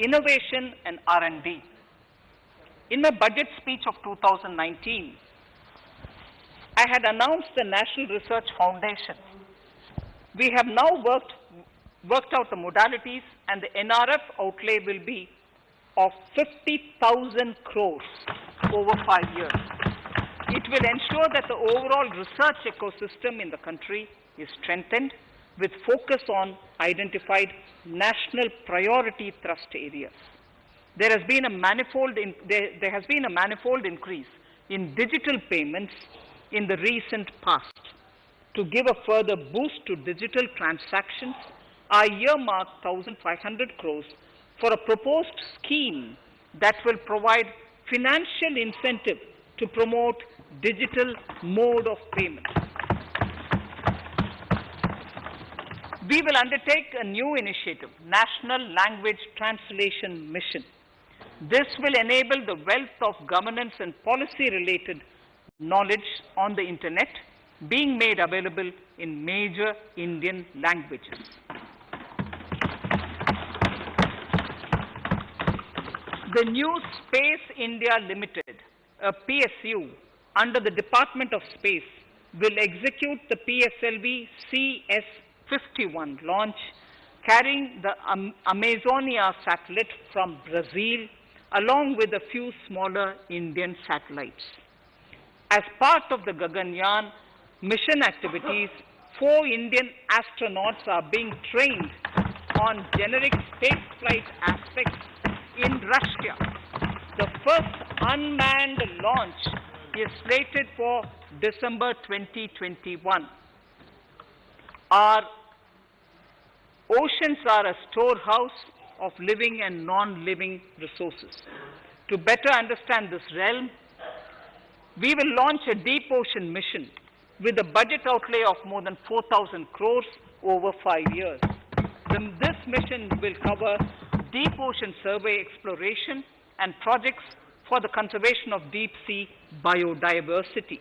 innovation and R&D. In my budget speech of 2019, I had announced the National Research Foundation. We have now worked out the modalities, and the NRF outlay will be of 50,000 crores over 5 years. It will ensure that the overall research ecosystem in the country is strengthened with focus on identified national priority thrust areas. There has been a manifold increase in digital payments in the recent past. To give a further boost to digital transactions, I earmarked 1,500 crores for a proposed scheme that will provide financial incentive to promote digital mode of payment. We will undertake a new initiative, National Language Translation Mission. This will enable the wealth of governance and policy-related knowledge on the internet being made available in major Indian languages. The new Space India Limited, a PSU, under the Department of Space, will execute the PSLV CS-51 launch, carrying the Amazonia satellite from Brazil, along with a few smaller Indian satellites. As part of the Gaganyaan mission activities, 4 Indian astronauts are being trained on generic spaceflight aspects in Russia. The first unmanned launch is slated for December 2021. Our oceans are a storehouse of living and non-living resources. To better understand this realm, we will launch a deep ocean mission with a budget outlay of more than 4,000 crores over 5 years. This mission will cover deep ocean survey exploration and projects for the conservation of deep sea biodiversity.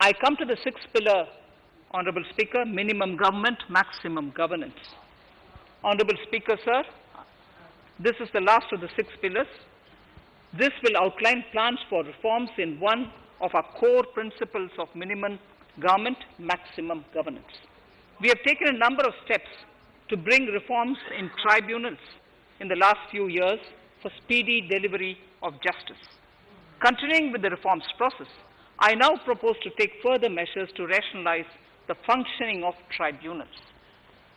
I come to the 6th pillar, Honorable Speaker, minimum government, maximum governance. Honorable Speaker, sir, this is the last of the 6 pillars. This will outline plans for reforms in one of our core principles of minimum government, maximum governance. We have taken a number of steps to bring reforms in tribunals in the last few years for speedy delivery of justice. Continuing with the reforms process, I now propose to take further measures to rationalize the functioning of tribunals.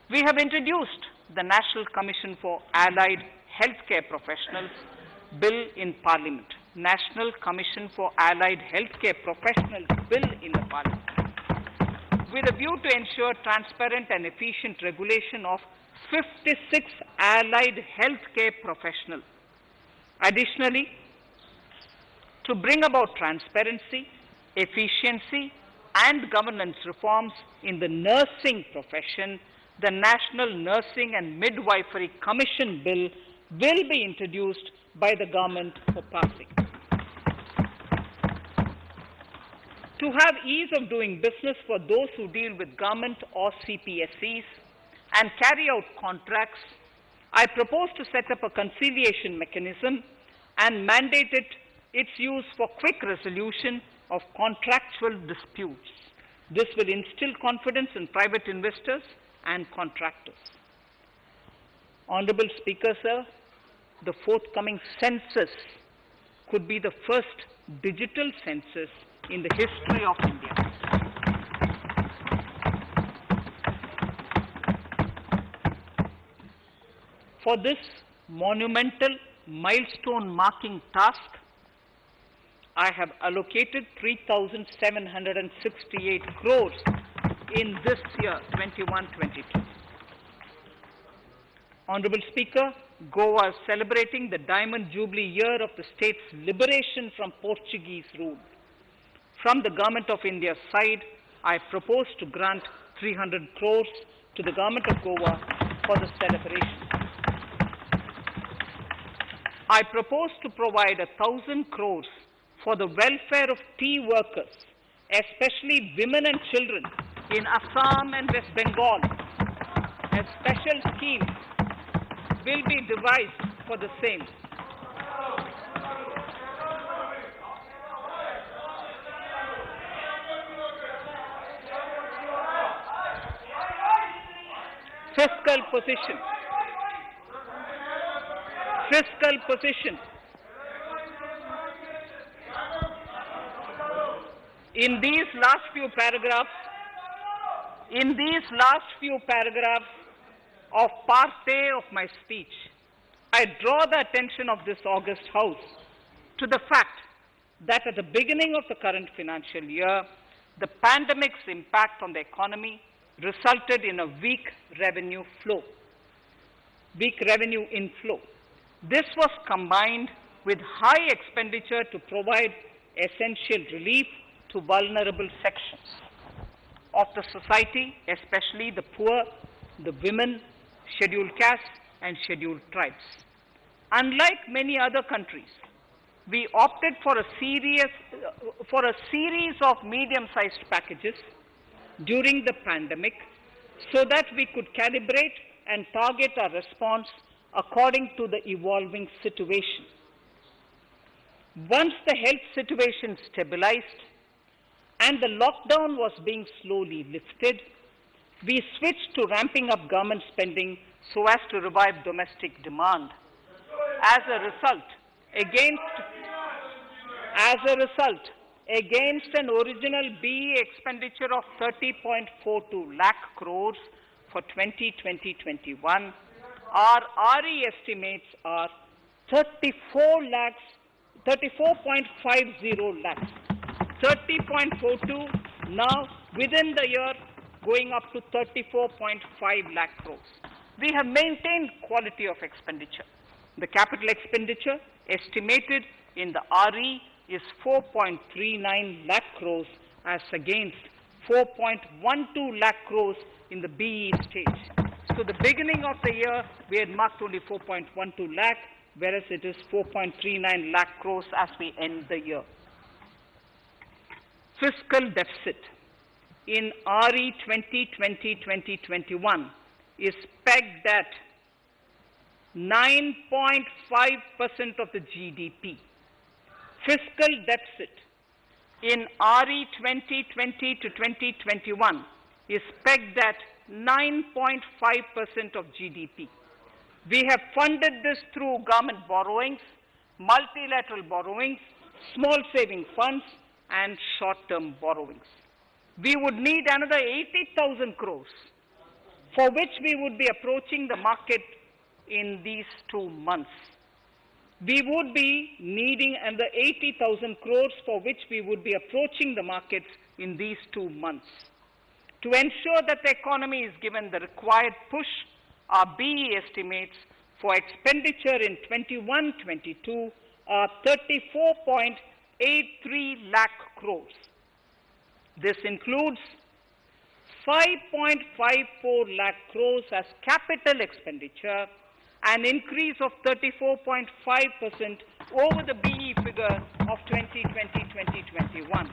We have introduced the National Commission for Allied Healthcare Professionals Bill in Parliament. National Commission for Allied Healthcare Professionals Bill in the Parliament, with a view to ensure transparent and efficient regulation of 56 allied healthcare professionals. Additionally, to bring about transparency, efficiency, and governance reforms in the nursing profession, the National Nursing and Midwifery Commission Bill will be introduced by the government for passing. To have ease of doing business for those who deal with government or CPSEs and carry out contracts, I propose to set up a conciliation mechanism and mandate its use for quick resolution of contractual disputes. This will instill confidence in private investors and contractors. Honorable Speaker, sir, the forthcoming census could be the first digital census in the history of India. For this monumental milestone marking task, I have allocated 3,768 crores in this year, 21-22. Honorable Speaker, Goa is celebrating the Diamond Jubilee year of the state's liberation from Portuguese rule. From the Government of India's side, I propose to grant 300 crores to the Government of Goa for the celebration. I propose to provide 1,000 crores for the welfare of tea workers, especially women and children in Assam and West Bengal. A special scheme will be devised for the same. Fiscal position. Fiscal position. In these last few paragraphs of part A of my speech, I draw the attention of this august House to the fact that at the beginning of the current financial year, the pandemic's impact on the economy resulted in a weak revenue inflow. This was combined with high expenditure to provide essential relief to vulnerable sections of the society, especially the poor, the women, scheduled castes, and scheduled tribes. Unlike many other countries, we opted for a series of medium-sized packages during the pandemic so that we could calibrate and target our response according to the evolving situation. Once the health situation stabilized and the lockdown was being slowly lifted, we switched to ramping up government spending so as to revive domestic demand. As a result, against an original BE expenditure of 30.42 lakh crores for 2020-21, our RE estimates are 34.50 lakhs. 30.42 now within the year going up to 34.5 lakh crores. We have maintained quality of expenditure. The capital expenditure estimated in the RE is 4.39 lakh crores as against 4.12 lakh crores in the BE stage. So the beginning of the year we had marked only 4.12 lakh, whereas it is 4.39 lakh crores as we end the year. Fiscal deficit in RE 2020-2021 is pegged at 9.5% of the GDP. Fiscal deficit in RE 2020 to 2021 is pegged at 9.5% of GDP. We have funded this through government borrowings, multilateral borrowings, small saving funds, and short-term borrowings. We would need another 80,000 crores, for which we would be approaching the market in these 2 months. We would be needing another 80,000 crores, for which we would be approaching the markets in these 2 months. To ensure that the economy is given the required push, our BE estimates for expenditure in 21-22 are 34.83 lakh crores. This includes 5.54 lakh crores as capital expenditure, an increase of 34.5% over the BE figure of 2020-2021.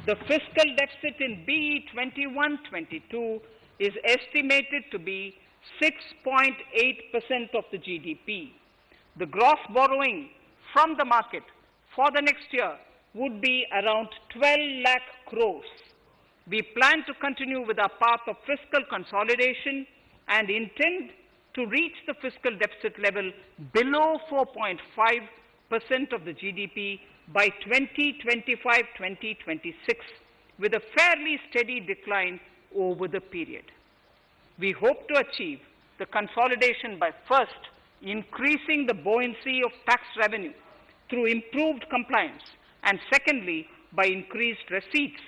The fiscal deficit in BE 21-22 is estimated to be 6.8% of the GDP. The gross borrowing from the market for the next year would be around 12 lakh crores. We plan to continue with our path of fiscal consolidation and intend to reach the fiscal deficit level below 4.5% of the GDP by 2025-2026, with a fairly steady decline over the period. We hope to achieve the consolidation by first increasing the buoyancy of tax revenue through improved compliance, and secondly, by increased receipts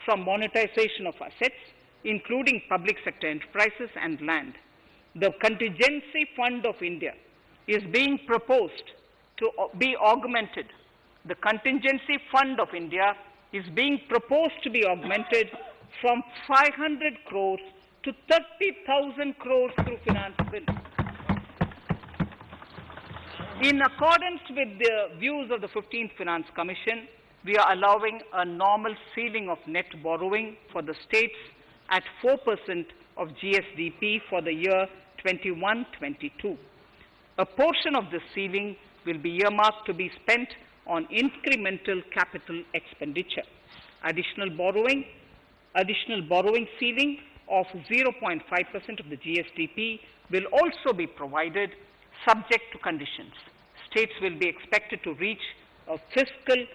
from monetization of assets, including public sector enterprises and land. The Contingency Fund of India is being proposed to be augmented. The Contingency Fund of India is being proposed to be augmented from 500 crores to 30,000 crores through finance bill. In accordance with the views of the 15th Finance Commission, we are allowing a normal ceiling of net borrowing for the states at 4% of GSDP for the year 21-22. A portion of this ceiling will be earmarked to be spent on incremental capital expenditure. Additional borrowing ceiling of 0.5% of the GSDP will also be provided subject to conditions. States will be expected to reach a fiscal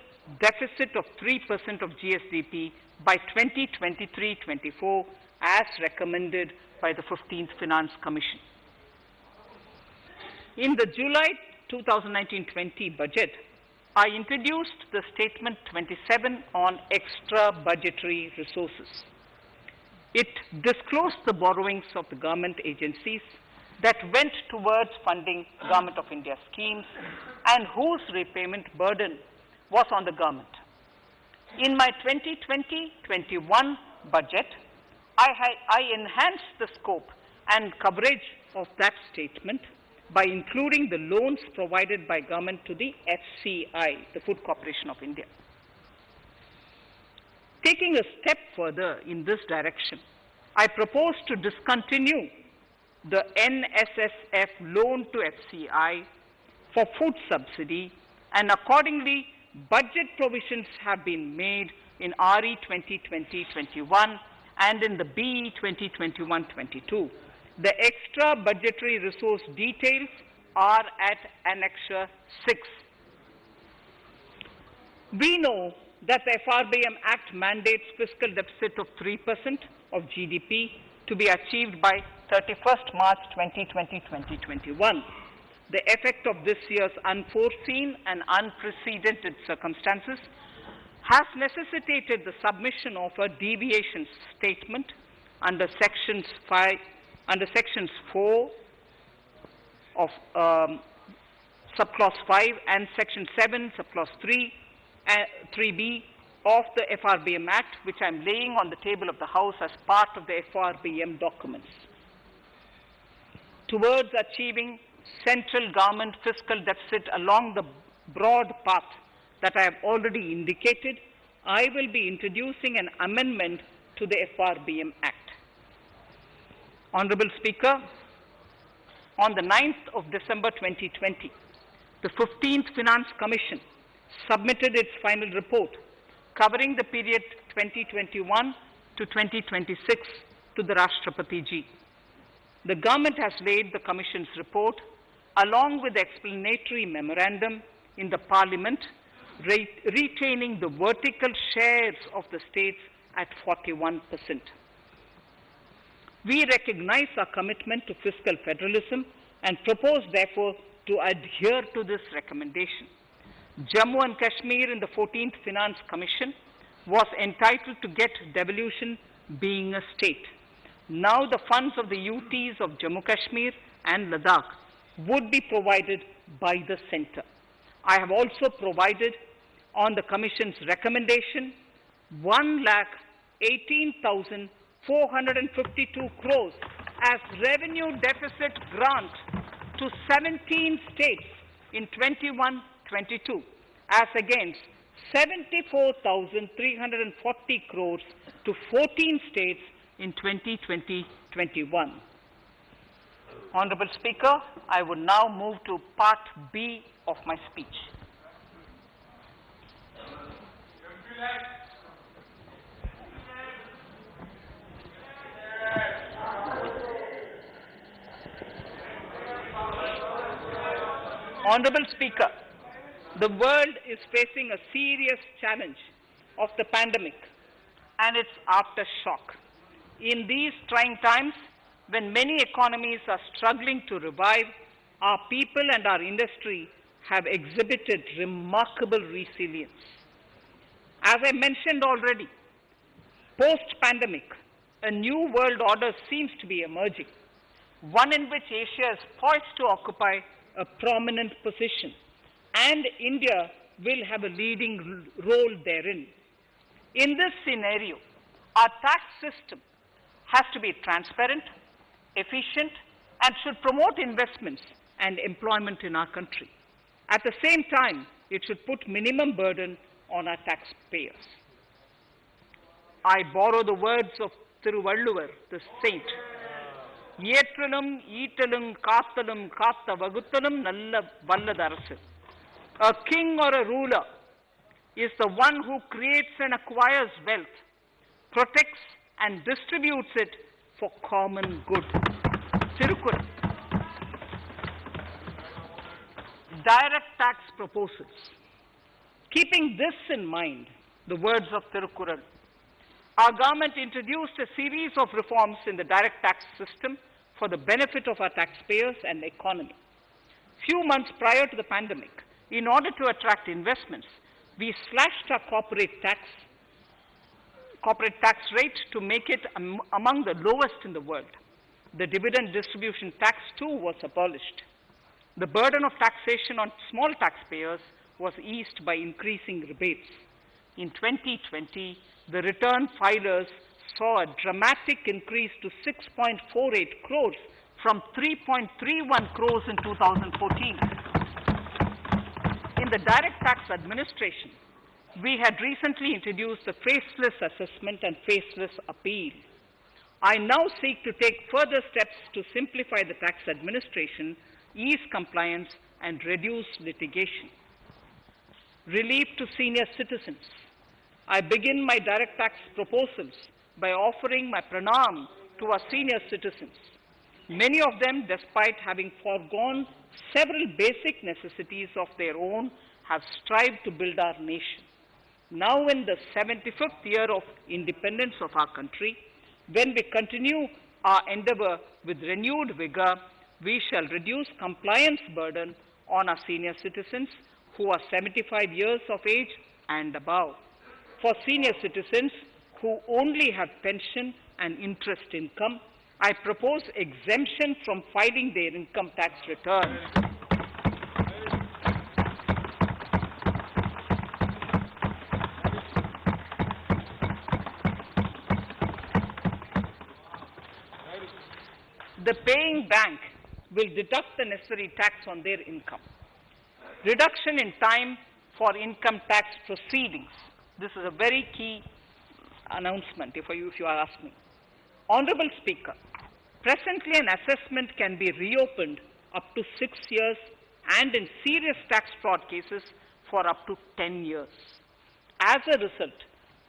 deficit of 3% of GSDP by 2023-24 as recommended by the 15th Finance Commission. In the July 2019-20 budget, I introduced the Statement 27 on extra budgetary resources. It disclosed the borrowings of the government agencies that went towards funding Government of India schemes and whose repayment burden was on the government. In my 2020-21 budget, I enhanced the scope and coverage of that statement by including the loans provided by government to the FCI, the Food Corporation of India. Taking a step further in this direction, I propose to discontinue the NSSF loan to FCI for food subsidy, and accordingly, budget provisions have been made in RE 2020-21 and in the BE 2021-22. The extra budgetary resource details are at Annexure 6. We know that the Frbm Act mandates fiscal deficit of 3% of GDP to be achieved by 31st March 2020-2021. The effect of this year's unforeseen and unprecedented circumstances has necessitated the submission of a deviation statement under Sections 4 of Subclause 5 and Section 7, Subclause 3b of the Frbm Act, which I am laying on the table of the House as part of the Frbm documents. Towards achieving central government fiscal deficit along the broad path that I have already indicated, I will be introducing an amendment to the Frbm Act. Honorable Speaker, on the 9th of December 2020, the 15th Finance Commission submitted its final report covering the period 2021 to 2026 to the Rashtrapati Ji. The government has laid the Commission's report along with the explanatory memorandum in the Parliament, retaining the vertical shares of the states at 41%. We recognize our commitment to fiscal federalism and propose, therefore, to adhere to this recommendation. Jammu and Kashmir in the 14th Finance Commission was entitled to get devolution being a state. Now the funds of the UTs of Jammu Kashmir and Ladakh would be provided by the centre. I have also provided on the Commission's recommendation 1,18,452 crores as revenue deficit grant to 17 states in 21-22 as against 74,340 crores to 14 states in 2020-21. Honorable Speaker, I would now move to Part B of my speech. Honorable Speaker, the world is facing a serious challenge of the pandemic and its aftershock. In these trying times, when many economies are struggling to revive, our people and our industry have exhibited remarkable resilience. As I mentioned already, post-pandemic, a new world order seems to be emerging, one in which Asia is poised to occupy a prominent position, and India will have a leading role therein. In this scenario, our tax system has to be transparent, efficient, and should promote investments and employment in our country. At the same time, it should put minimum burden on our taxpayers. I borrow the words of Thiruvalluvar, the saint. ஏற்றலும் ஈட்டலும் காத்தலும் காத்த வகுத்தலும் நல்ல வல்லது அரசு. A king or a ruler is the one who creates and acquires wealth, protects and distributes it for common good. Tirukkural. Direct tax proposals. Keeping this in mind, the words of Tirukkural, our government introduced a series of reforms in the direct tax system for the benefit of our taxpayers and economy. Few months prior to the pandemic, in order to attract investments, we slashed our corporate tax rate to make it among the lowest in the world. The dividend distribution tax too was abolished. The burden of taxation on small taxpayers was eased by increasing rebates. In 2020, the return filers saw a dramatic increase to 6.48 crores from 3.31 crores in 2014. In the direct tax administration, we had recently introduced the faceless assessment and faceless appeal. I now seek to take further steps to simplify the tax administration, ease compliance, and reduce litigation. Relief to senior citizens. I begin my direct tax proposals by offering my pranam to our senior citizens. Many of them, despite having foregone several basic necessities of their own, have strived to build our nation. Now in the 75th year of independence of our country, when we continue our endeavor with renewed vigor, we shall reduce compliance burden on our senior citizens who are 75 years of age and above. For senior citizens who only have pension and interest income, I propose exemption from filing their income tax returns. The paying bank will deduct the necessary tax on their income. Reduction in time for income tax proceedings. This is a very key announcement if you are asking. Honorable Speaker, presently an assessment can be reopened up to 6 years and in serious tax fraud cases for up to 10 years. As a result,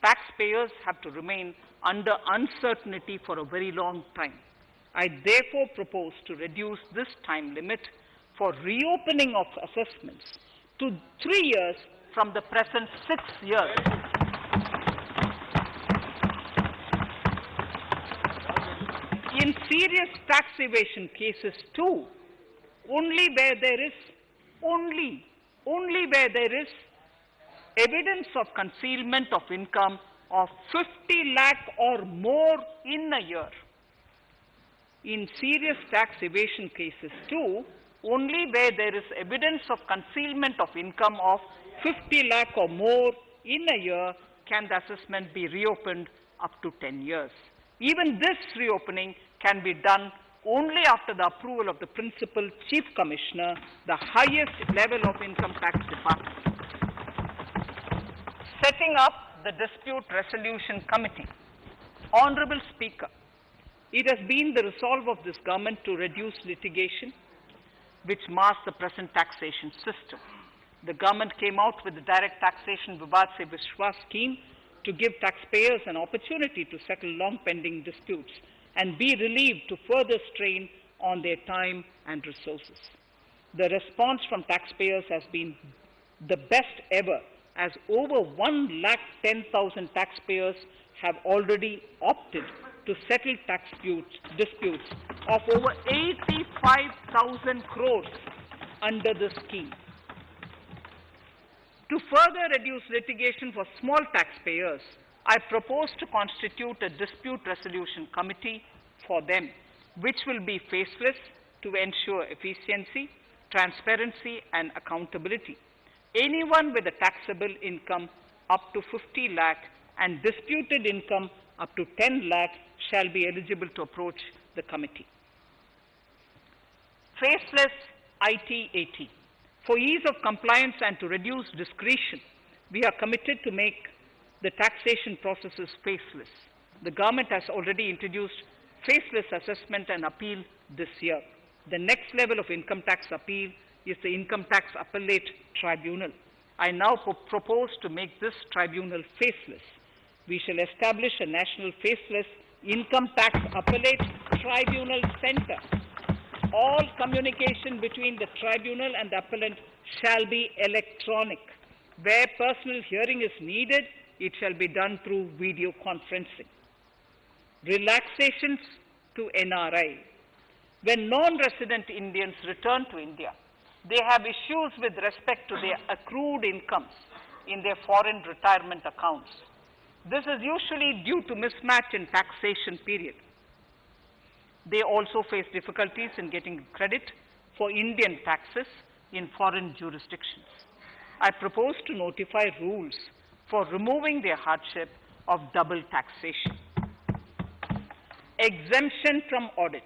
taxpayers have to remain under uncertainty for a very long time. I therefore propose to reduce this time limit for reopening of assessments to 3 years from the present 6 years. In serious tax evasion cases too, only where there is evidence of concealment of income of 50 lakh or more in a year. In serious tax evasion cases too, only where there is evidence of concealment of income of 50 lakh or more in a year can the assessment be reopened up to 10 years. Even this reopening can be done only after the approval of the Principal Chief Commissioner, the highest level of Income Tax Department. Setting up the Dispute Resolution Committee. Honorable Speaker, it has been the resolve of this government to reduce litigation which mars the present taxation system. The government came out with the Direct Taxation Vivad Se Vishwas scheme to give taxpayers an opportunity to settle long-pending disputes and be relieved to further strain on their time and resources. The response from taxpayers has been the best ever, as over 110,000 taxpayers have already opted to settle tax disputes of over 85,000 crores under the scheme. To further reduce litigation for small taxpayers, I propose to constitute a dispute resolution committee for them, which will be faceless to ensure efficiency, transparency, and accountability. Anyone with a taxable income up to 50 lakh and disputed income up to 10 lakh shall be eligible to approach the committee. Faceless IT-AT. For ease of compliance and to reduce discretion, we are committed to make the taxation processes faceless. The government has already introduced faceless assessment and appeal this year. The next level of income tax appeal is the Income Tax Appellate Tribunal. I now propose to make this tribunal faceless. We shall establish a national faceless Income Tax Appellate Tribunal Center. All communication between the tribunal and the appellant shall be electronic. Where personal hearing is needed, it shall be done through video conferencing. Relaxations to NRI. When non-resident Indians return to India, they have issues with respect to their accrued incomes in their foreign retirement accounts. This is usually due to mismatch in taxation period. They also face difficulties in getting credit for Indian taxes in foreign jurisdictions. I propose to notify rules for removing their hardship of double taxation. Exemption from audit.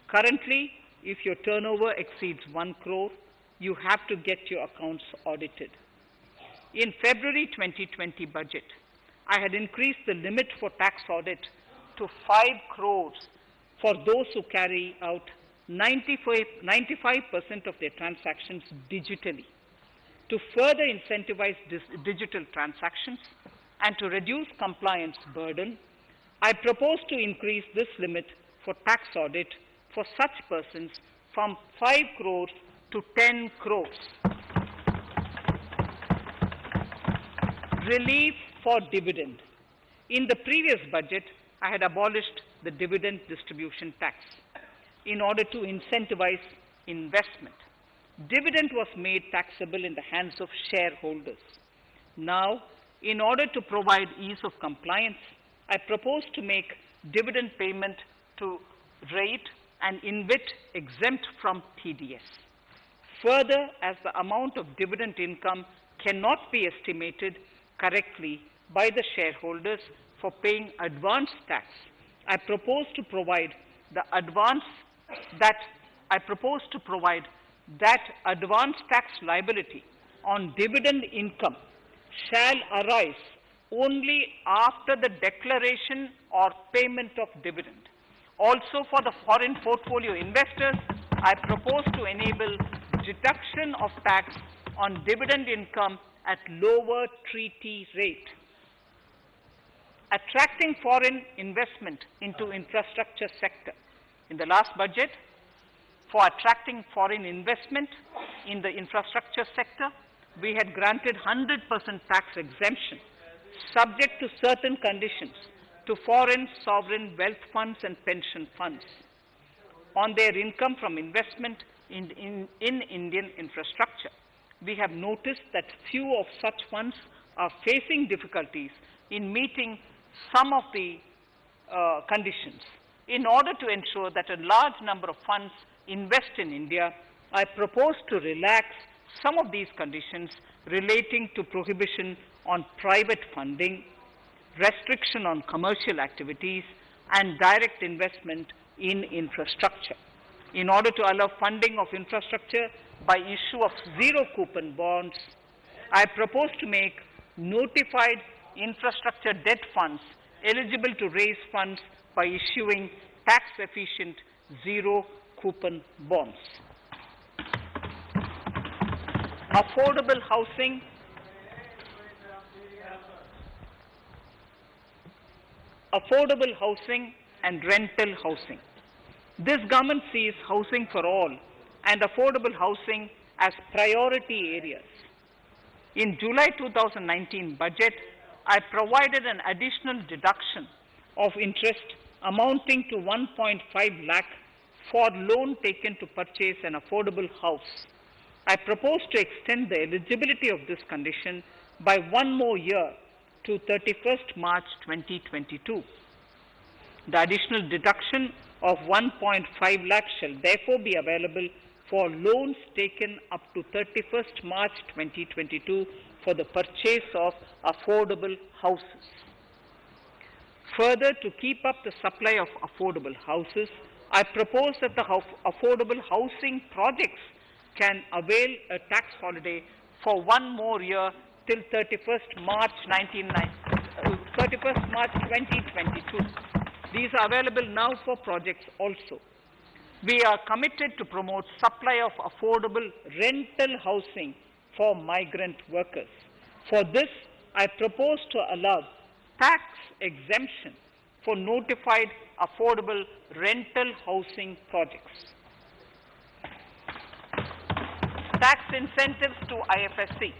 Currently, if your turnover exceeds 1 crore, you have to get your accounts audited. In February 2020 budget, I had increased the limit for tax audit to 5 crores for those who carry out 95% of their transactions digitally. To further incentivize digital transactions and to reduce compliance burden, I propose to increase this limit for tax audit for such persons from 5 crores to 10 crores. Relief for dividend. In the previous budget, I had abolished the dividend distribution tax in order to incentivize investment. Dividend was made taxable in the hands of shareholders. Now, in order to provide ease of compliance, I propose to make dividend payment to rate and InvIT exempt from TDS. Further, as the amount of dividend income cannot be estimated correctly by the shareholders for paying advance tax, I propose to provide that advance tax liability on dividend income shall arise only after the declaration or payment of dividend. Also, for the foreign portfolio investors, I propose to enable deduction of tax on dividend income at lower treaty rate. Attracting foreign investment into infrastructure sector. In the last budget, for attracting foreign investment in the infrastructure sector, we had granted 100% tax exemption, subject to certain conditions, to foreign sovereign wealth funds and pension funds on their income from investment in Indian infrastructure. We have noticed that few of such funds are facing difficulties in meeting some of the conditions. In order to ensure that a large number of funds invest in India, I propose to relax some of these conditions relating to prohibition on private funding, restriction on commercial activities, and direct investment in infrastructure. In order to allow funding of infrastructure by issue of zero-coupon bonds, I propose to make notified infrastructure debt funds eligible to raise funds by issuing tax-efficient zero-coupon bonds. Affordable housing. Affordable housing and rental housing. This government sees housing for all and affordable housing as priority areas. In July 2019 budget, I provided an additional deduction of interest amounting to 1.5 lakh for loan taken to purchase an affordable house. I propose to extend the eligibility of this condition by 1 more year to 31st March 2022. The additional deduction of 1.5 lakh shall therefore be available for loans taken up to 31st March 2022 for the purchase of affordable houses. Further, to keep up the supply of affordable houses, I propose that the affordable housing projects can avail a tax holiday for 1 more year till 31st March 2022. These are available now for projects also. We are committed to promote supply of affordable rental housing for migrant workers. For this, I propose to allow tax exemption for notified affordable rental housing projects. Tax incentives to IFSC.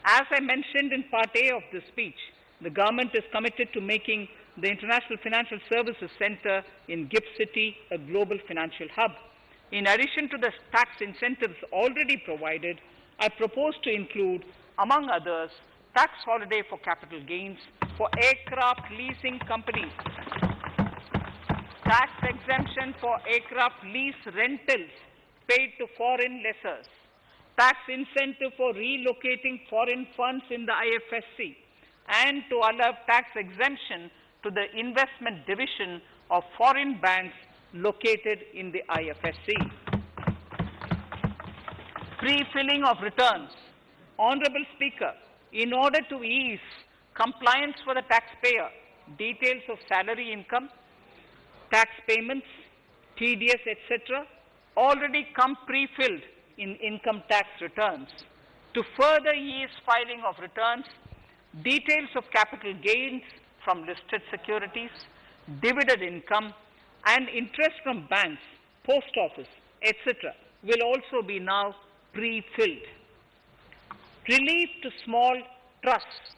As I mentioned in Part A of this speech, the government is committed to making the International Financial Services Center in GIFT City a global financial hub. In addition to the tax incentives already provided, I propose to include, among others, tax holiday for capital gains for aircraft leasing companies, tax exemption for aircraft lease rentals paid to foreign lessors, tax incentive for relocating foreign funds in the IFSC, and to allow tax exemption to the investment division of foreign banks located in the IFSC. Pre-filling of returns. Honorable Speaker, in order to ease compliance for the taxpayer, details of salary income, tax payments, TDS, etc., already come pre-filled in income tax returns. To further ease filing of returns, details of capital gains from listed securities, dividend income, and interest from banks, post office, etc., will also be now pre-filled. Relief to small trusts.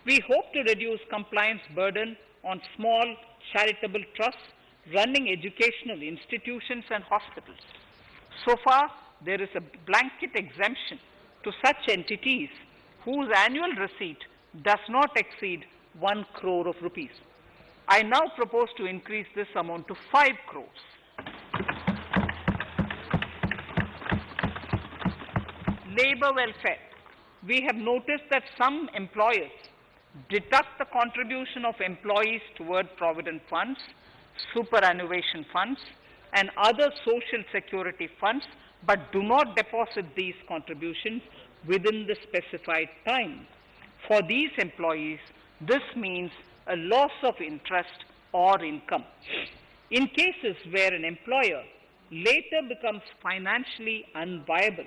We hope to reduce compliance burden on small charitable trusts running educational institutions and hospitals. So far, there is a blanket exemption to such entities whose annual receipt does not exceed 1 crore of rupees. I now propose to increase this amount to 5 crores. Labor welfare. We have noticed that some employers deduct the contribution of employees toward provident funds, superannuation funds, and other social security funds, but do not deposit these contributions within the specified time. For these employees, this means a loss of interest or income. In cases where an employer later becomes financially unviable,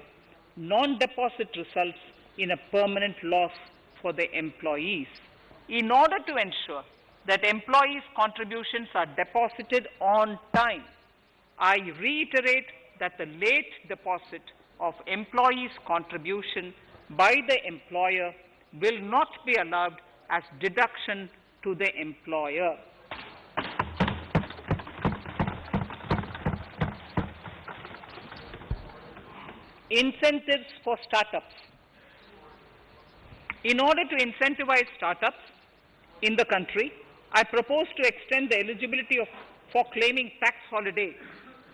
non-deposit results in a permanent loss for the employees. In order to ensure that employees' contributions are deposited on time, I reiterate that the late deposit of employees' contribution by the employer will not be allowed as deduction to the employer. Incentives for startups. In order to incentivize startups in the country, I propose to extend the eligibility for claiming tax holiday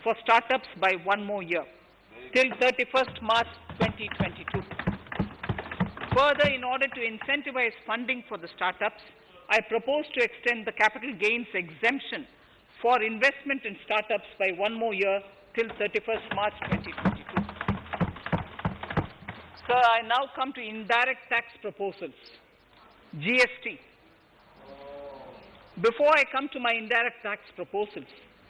for startups by 1 more year, till 31st March 2022. Further, in order to incentivize funding for the startups, I propose to extend the capital gains exemption for investment in startups by 1 more year till 31st March 2022. Sir, I now come to indirect tax proposals, GST. Before I come to my indirect tax proposals,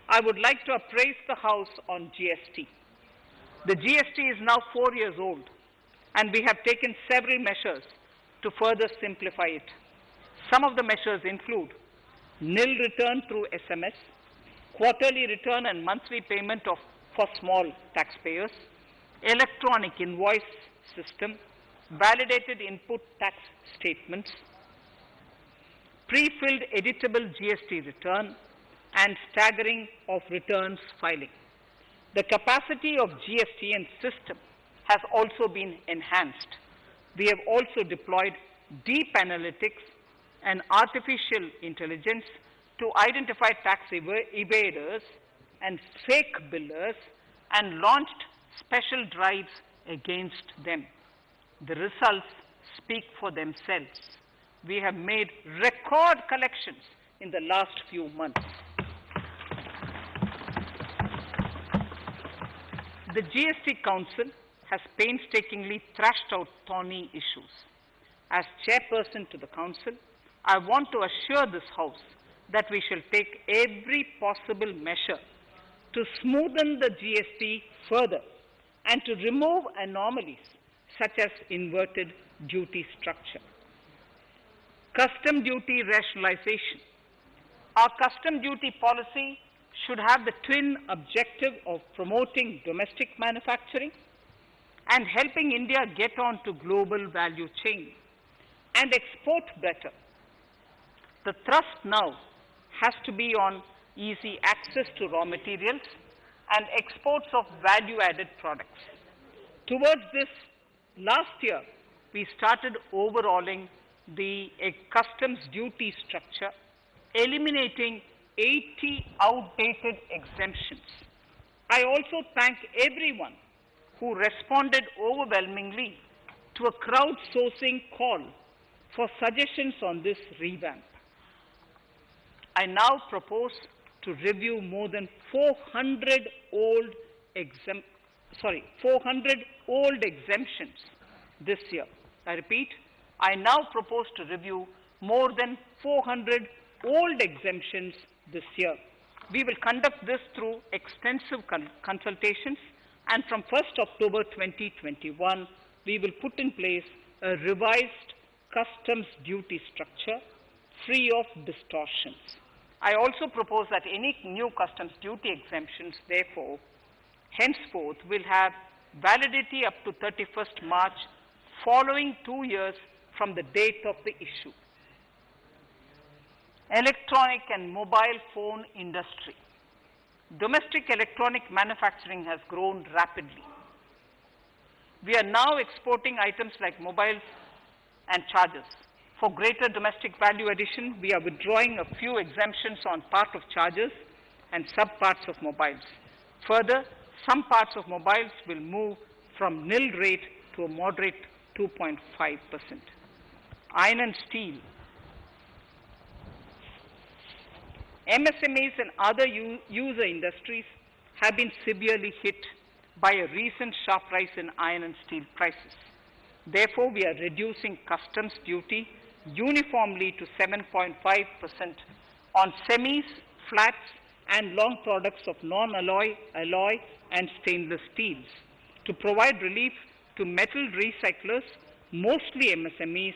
I would like to appraise the House on GST. The GST is now 4 years old, and we have taken several measures to further simplify it. Some of the measures include nil return through SMS, quarterly return and monthly payment for small taxpayers, electronic invoice system, validated input tax statements, pre-filled editable GST return, and staggering of returns filing. The capacity of GST and system has also been enhanced. We have also deployed deep analytics and artificial intelligence to identify tax evaders and fake billers and launched special drives against them. The results speak for themselves. We have made record collections in the last few months. The GST Council has painstakingly thrashed out thorny issues. As chairperson to the Council, I want to assure this House that we shall take every possible measure to smoothen the GST further and to remove anomalies such as inverted duty structure. Custom duty rationalization. Our custom duty policy should have the twin objective of promoting domestic manufacturing and helping India get on to global value chain and export better. The thrust now has to be on easy access to raw materials and exports of value-added products. Towards this, last year, we started overhauling the customs duty structure, eliminating 80 outdated exemptions. I also thank everyone who responded overwhelmingly to a crowdsourcing call for suggestions on this revamp. I now propose to review more than 400 old exemptions this year. I repeat, I now propose to review more than 400 old exemptions this year. We will conduct this through extensive consultations, and from 1st October 2021, we will put in place a revised customs duty structure free of distortions. I also propose that any new customs duty exemptions, therefore, henceforth will have validity up to 31st March following 2 years from the date of the issue. Electronic and mobile phone industry. Domestic electronic manufacturing has grown rapidly. We are now exporting items like mobiles and chargers. For greater domestic value addition, we are withdrawing a few exemptions on part of chargers and sub-parts of mobiles. Further, some parts of mobiles will move from nil rate to a moderate 2.5%. Iron and steel. MSMEs and other user industries have been severely hit by a recent sharp rise in iron and steel prices. Therefore, we are reducing customs duty uniformly to 7.5% on semis, flats, and long products of non-alloy, alloy, and stainless steels. To provide relief to metal recyclers, mostly MSMEs,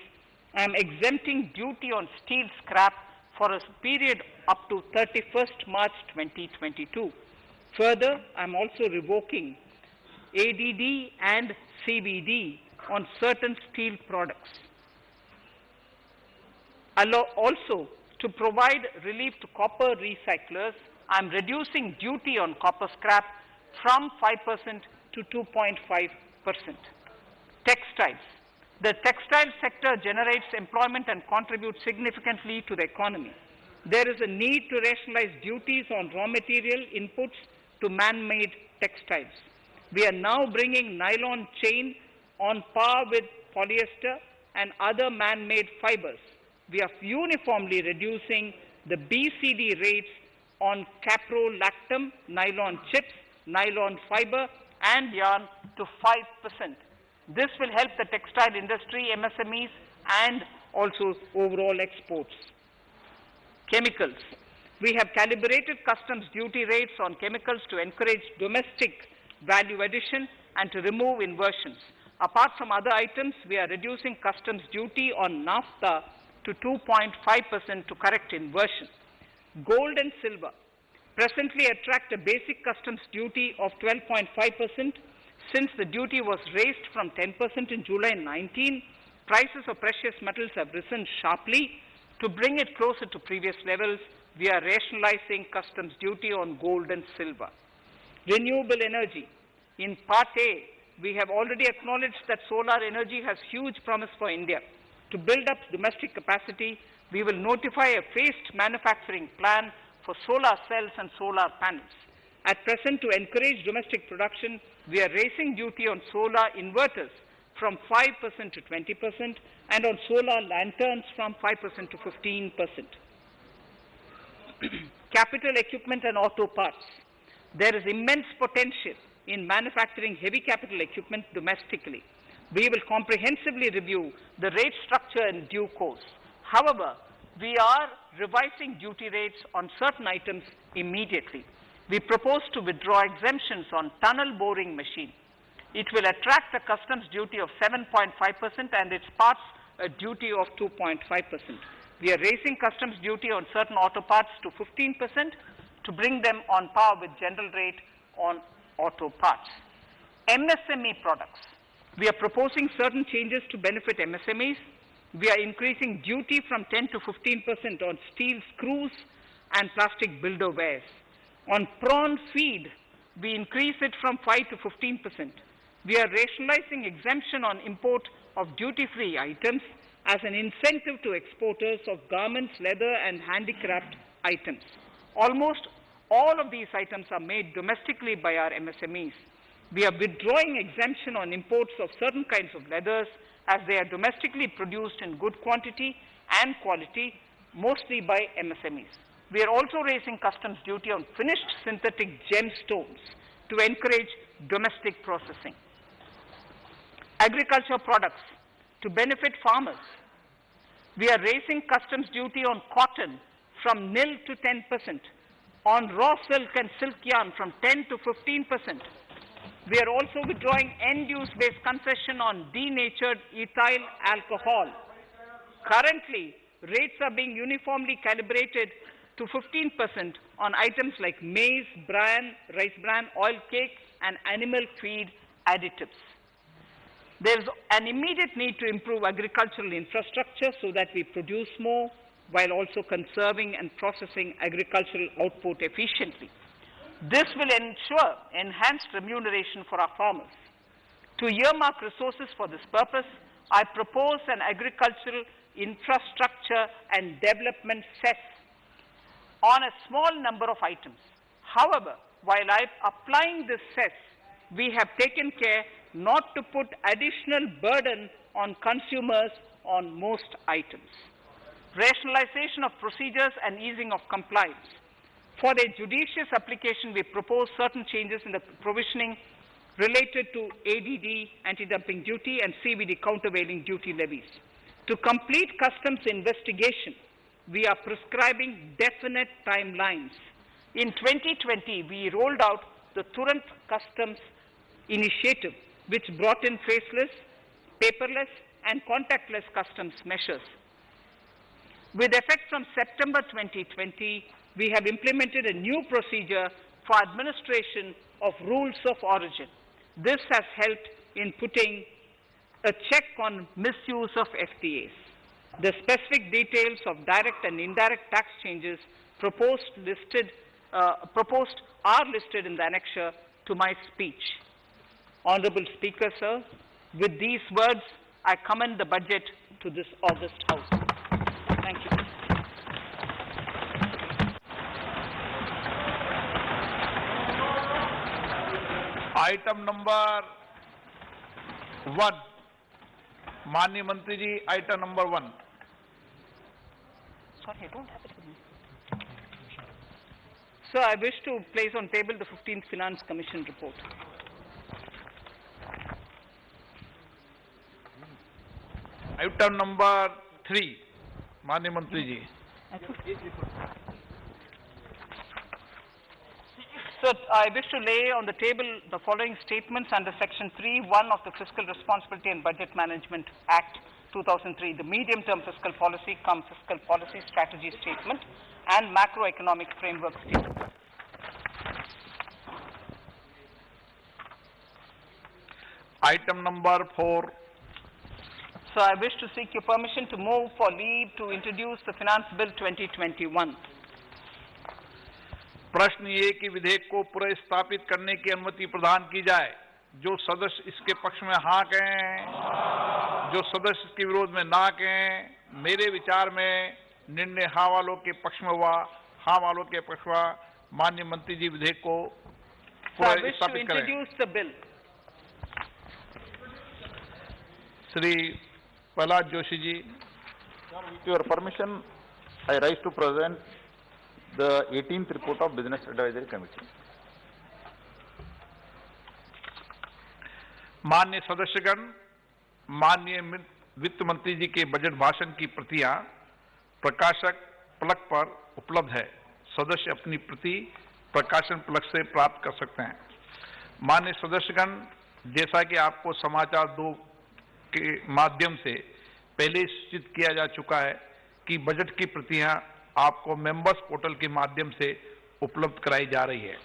I am exempting duty on steel scrap for a period up to 31st March 2022. Further, I am also revoking ADD and CVD on certain steel products. Also, to provide relief to copper recyclers, I am reducing duty on copper scrap from 5% to 2.5%. Textiles. The textile sector generates employment and contributes significantly to the economy. There is a need to rationalize duties on raw material inputs to man-made textiles. We are now bringing nylon chain on par with polyester and other man-made fibers. We are uniformly reducing the BCD rates on caprolactam, nylon chips, nylon fiber, and yarn to 5%. This will help the textile industry, MSMEs, and also overall exports. Chemicals. We have calibrated customs duty rates on chemicals to encourage domestic value addition and to remove inversions. Apart from other items, we are reducing customs duty on naphtha to 2.5% to correct inversion. Gold and silver presently attract a basic customs duty of 12.5%. Since the duty was raised from 10% in July 19, prices of precious metals have risen sharply. To bring it closer to previous levels, we are rationalizing customs duty on gold and silver. Renewable energy. In Part A, we have already acknowledged that solar energy has huge promise for India. To build up domestic capacity, we will notify a phased manufacturing plan for solar cells and solar panels. At present, to encourage domestic production, we are raising duty on solar inverters from 5% to 20% and on solar lanterns from 5% to 15%. Capital equipment and auto parts. There is immense potential in manufacturing heavy capital equipment domestically. We will comprehensively review the rate structure in due course. However, we are revising duty rates on certain items immediately. We propose to withdraw exemptions on tunnel boring machine. It will attract a customs duty of 7.5% and its parts a duty of 2.5%. We are raising customs duty on certain auto parts to 15% to bring them on par with general rate on auto parts. MSME products. We are proposing certain changes to benefit MSMEs. We are increasing duty from 10 to 15% on steel screws and plastic builderwares. On prawn feed, we increase it from 5 to 15%. We are rationalizing exemption on import of duty-free items as an incentive to exporters of garments, leather and handicraft items. Almost all of these items are made domestically by our MSMEs. We are withdrawing exemption on imports of certain kinds of leathers as they are domestically produced in good quantity and quality, mostly by MSMEs. We are also raising customs duty on finished synthetic gemstones to encourage domestic processing. Agriculture products to benefit farmers. We are raising customs duty on cotton from nil to 10%, on raw silk and silk yarn from 10 to 15%. We are also withdrawing end-use based concession on denatured ethyl alcohol. Currently, rates are being uniformly calibrated to 15% on items like maize, bran, rice bran, oil cake and animal feed additives. There is an immediate need to improve agricultural infrastructure so that we produce more while also conserving and processing agricultural output efficiently. This will ensure enhanced remuneration for our farmers. To earmark resources for this purpose, I propose an agricultural infrastructure and development cess on a small number of items. However, while I am applying this cess, we have taken care not to put additional burden on consumers on most items. Rationalization of procedures and easing of compliance. For their judicious application, we propose certain changes in the provisioning related to ADD, anti-dumping duty, and CVD, countervailing duty levies. To complete customs investigation, we are prescribing definite timelines. In 2020, we rolled out the Turant Customs Initiative, which brought in faceless, paperless, and contactless customs measures. With effect from September 2020, we have implemented a new procedure for administration of rules of origin. This has helped in putting a check on misuse of FTAs. The specific details of direct and indirect tax changes proposed are listed in the annexure to my speech. Honorable Speaker, sir, with these words, I commend the budget to this august House. Thank you. Item number 1, माननीय मंत्री जी, item number 1. Sorry, I don't have it with me. Sir, I wish to place on table the 15th Finance Commission report. Item number 3, माननीय मंत्री जी. Sir, I wish to lay on the table the following statements under Section 3(1) of the Fiscal Responsibility and Budget Management Act 2003, the medium-term fiscal policy cum fiscal policy strategy statement and macroeconomic framework statement. Item number 4. So I wish to seek your permission to move for leave to introduce the Finance Bill 2021. प्रश्न ये कि विधेयक को पुनर्स्थापित करने की अनुमति प्रदान की जाए. जो सदस्य इसके पक्ष में हाँ कहें, जो सदस्य इसके विरोध में ना कहें. मेरे विचार में निर्णय हाँ वालों के पक्ष में हुआ, हाँ वालों के पक्ष हुआ. माननीय मंत्री जी विधेयक को पुनर्स्थापित करें. Shri Prahlad Joshi ji. With your permission, I rise to present the 18th report of Business Advisory Committee. माननीय सदस्यगण, माननीय वित्त मंत्री जी के बजट भाषण की प्रतियां प्रकाशक प्लग पर उपलब्ध है। सदस्य अपनी प्रति प्रकाशन प्लग से प्राप्त कर सकते हैं। माननीय सदस्यगण, जैसा कि आपको समाचार 2 के माध्यम से पहले सूचित किया जा चुका है कि बजट की प्रतियां आपको मेंबर्स पोर्टल के माध्यम से उपलब्ध कराई जा रही है।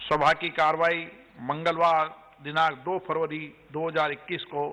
सभा की कार्रवाई मंगलवार दिनांक 2 फरवरी 2021 को